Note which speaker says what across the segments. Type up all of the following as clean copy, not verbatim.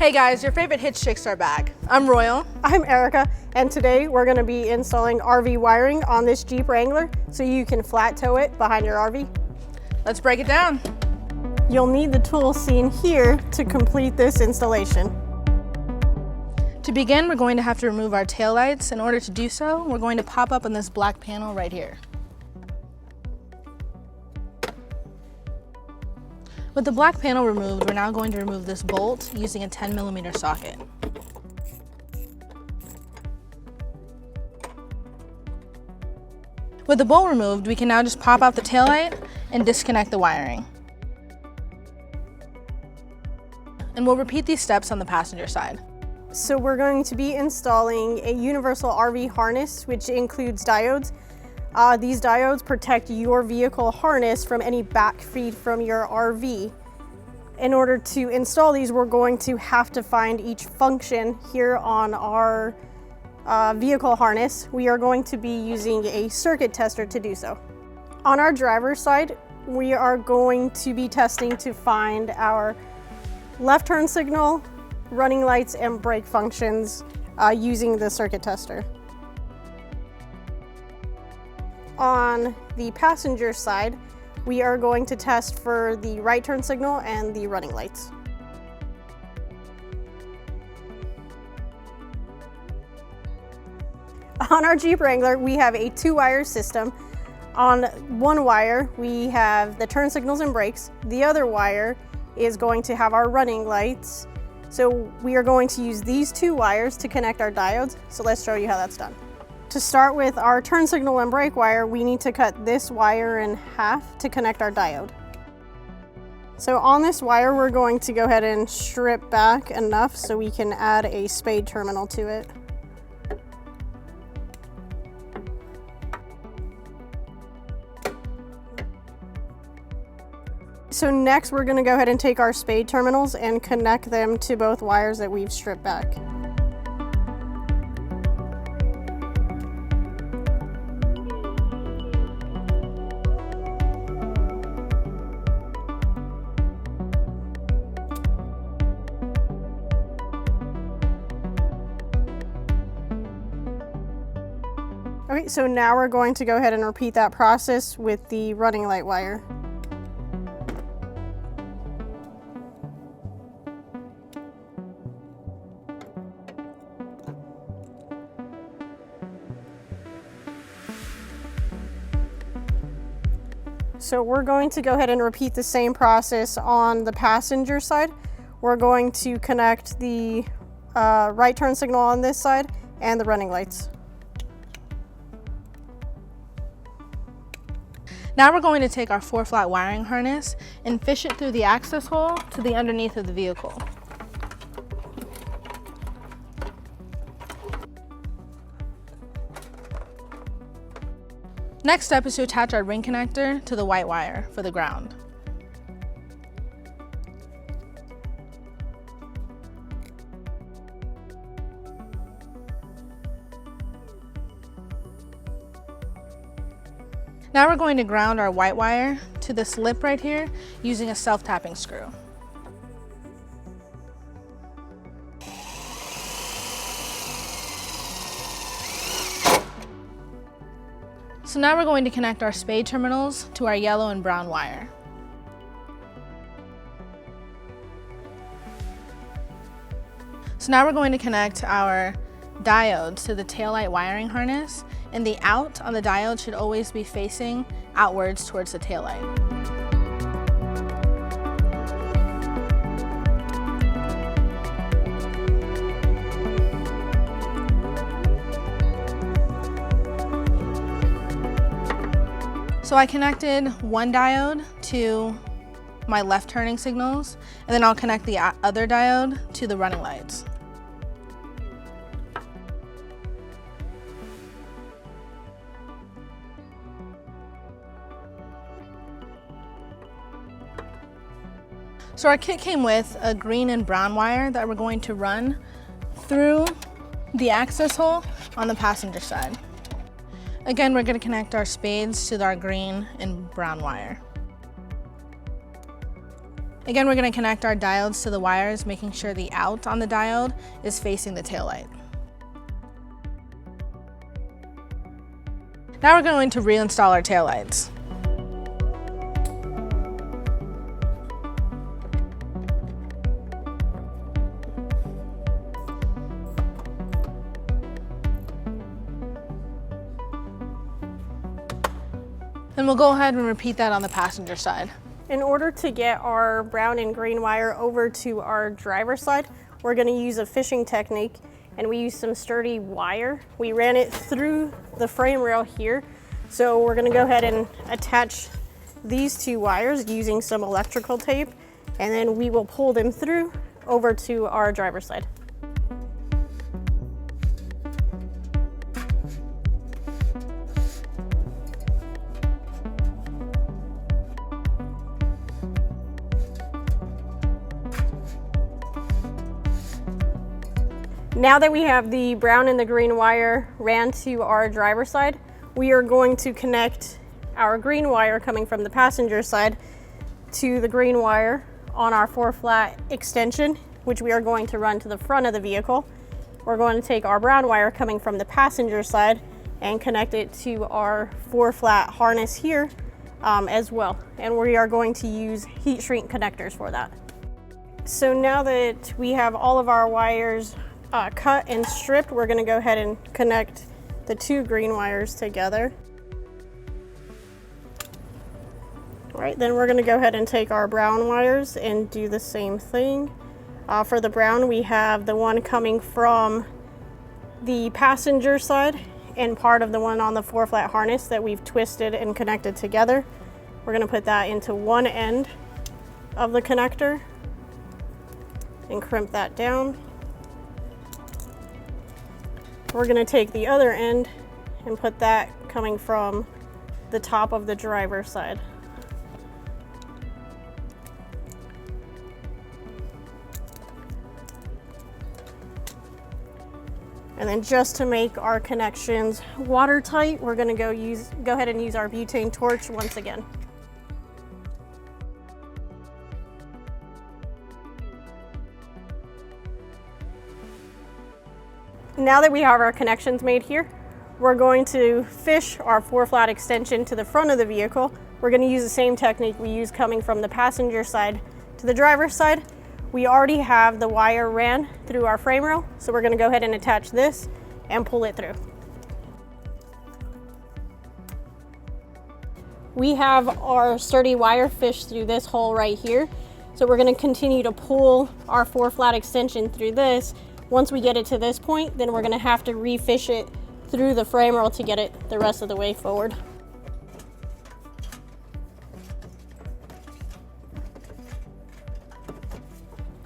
Speaker 1: Hey guys, your favorite hitch chicks are back. I'm Royal.
Speaker 2: I'm Erica, and today we're going to be installing RV wiring on this Jeep Wrangler so you can flat tow it behind your RV.
Speaker 1: Let's break it down.
Speaker 2: You'll need the tools seen here to complete this installation.
Speaker 1: To begin, we're going to have to remove our taillights. In order to do so, we're going to pop up on this black panel right here. With the black panel removed, we're now going to remove this bolt using a 10mm socket. With the bolt removed, we can now just pop out the taillight and disconnect the wiring. And we'll repeat these steps on the passenger side.
Speaker 2: So we're going to be installing a universal RV harness, which includes diodes. These diodes protect your vehicle harness from any backfeed from your RV. In order to install these, we're going to have to find each function here on our vehicle harness. We are going to be using a circuit tester to do so. On our driver's side, we are going to be testing to find our left turn signal, running lights, and brake functions using the circuit tester. On the passenger side, we are going to test for the right turn signal and the running lights. On our Jeep Wrangler, we have a 2-wire system. On one wire, we have the turn signals and brakes. The other wire is going to have our running lights. So we are going to use these 2 wires to connect our diodes. So let's show you how that's done. To start with our turn signal and brake wire, we need to cut this wire in half to connect our diode. So on this wire, we're going to go ahead and strip back enough so we can add a spade terminal to it. So next, we're going to go ahead and take our spade terminals and connect them to both wires that we've stripped back. Okay, so now we're going to go ahead and repeat that process with the running light wire. So we're going to go ahead and repeat the same process on the passenger side. We're going to connect the right turn signal on this side and the running lights.
Speaker 1: Now we're going to take our 4-flat wiring harness and fish it through the access hole to the underneath of the vehicle. Next step is to attach our ring connector to the white wire for the ground. Now we're going to ground our white wire to this lip right here using a self-tapping screw. So now we're going to connect our spade terminals to our yellow and brown wire. So now we're going to connect our diodes to the taillight wiring harness, and the out on the diode should always be facing outwards towards the taillight. So I connected one diode to my left turning signals, and then I'll connect the other diode to the running lights. So our kit came with a green and brown wire that we're going to run through the access hole on the passenger side. Again, we're going to connect our spades to our green and brown wire. Again, we're going to connect our diodes to the wires, making sure the out on the diode is facing the taillight. Now we're going to reinstall our taillights. And we'll go ahead and repeat that on the passenger side.
Speaker 2: In order to get our brown and green wire over to our driver's side, we're going to use a fishing technique, and we use some sturdy wire. We ran it through the frame rail here. So we're going to go ahead and attach these two wires using some electrical tape, and then we will pull them through over to our driver's side. Now that we have the brown and the green wire ran to our driver's side, we are going to connect our green wire coming from the passenger side to the green wire on our 4-flat extension, which we are going to run to the front of the vehicle. We're going to take our brown wire coming from the passenger side and connect it to our 4-flat harness here as well. And we are going to use heat shrink connectors for that. So now that we have all of our wires cut and stripped, we're going to go ahead and connect the two green wires together. All right, then we're going to go ahead and take our brown wires and do the same thing. For the brown, we have the one coming from the passenger side and part of the one on the 4-flat harness that we've twisted and connected together. We're going to put that into one end of the connector and crimp that down. We're going to take the other end and put that coming from the top of the driver's side. And then just to make our connections watertight, we're going to go ahead and use our butane torch once again. Now that we have our connections made here, we're going to fish our 4-flat extension to the front of the vehicle. We're going to use the same technique we use coming from the passenger side to the driver's side. We already have the wire ran through our frame rail, so we're going to go ahead and attach this and pull it through. We have our sturdy wire fished through this hole right here, so we're going to continue to pull our 4-flat extension through this. Once we get it to this point, then we're going to have to refish it through the frame rail to get it the rest of the way forward.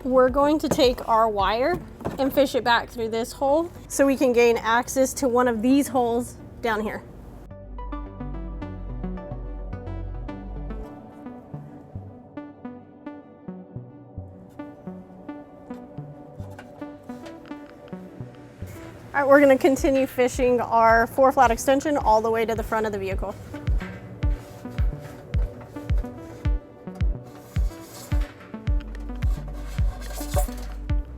Speaker 2: We're going to take our wire and fish it back through this hole so we can gain access to one of these holes down here. All right, we're going to continue fishing our 4-flat extension all the way to the front of the vehicle.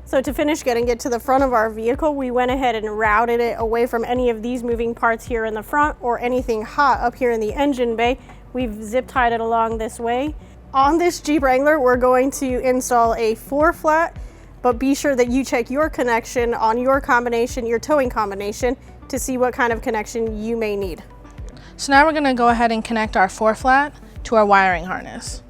Speaker 2: So to finish getting it to the front of our vehicle, we went ahead and routed it away from any of these moving parts here in the front or anything hot up here in the engine bay. We've zip tied it along this way. On this Jeep Wrangler, we're going to install a 4-flat, but be sure that you check your connection on your combination, your towing combination, to see what kind of connection you may need.
Speaker 1: So now we're going to go ahead and connect our 4-flat to our wiring harness.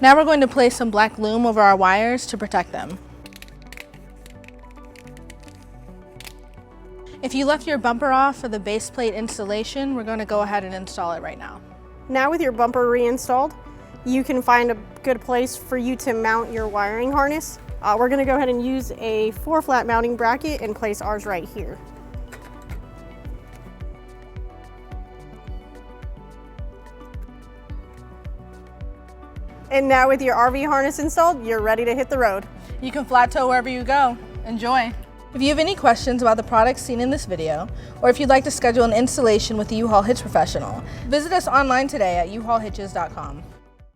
Speaker 1: Now we're going to place some black loom over our wires to protect them. If you left your bumper off for the base plate installation, we're going to go ahead and install it right now.
Speaker 2: Now with your bumper reinstalled, you can find a good place for you to mount your wiring harness. We're gonna go ahead and use a 4-flat mounting bracket and place ours right here. And now with your RV harness installed, you're ready to hit the road.
Speaker 1: You can flat tow wherever you go. Enjoy. If you have any questions about the products seen in this video, or if you'd like to schedule an installation with a U-Haul Hitch professional, visit us online today at uhaulhitches.com.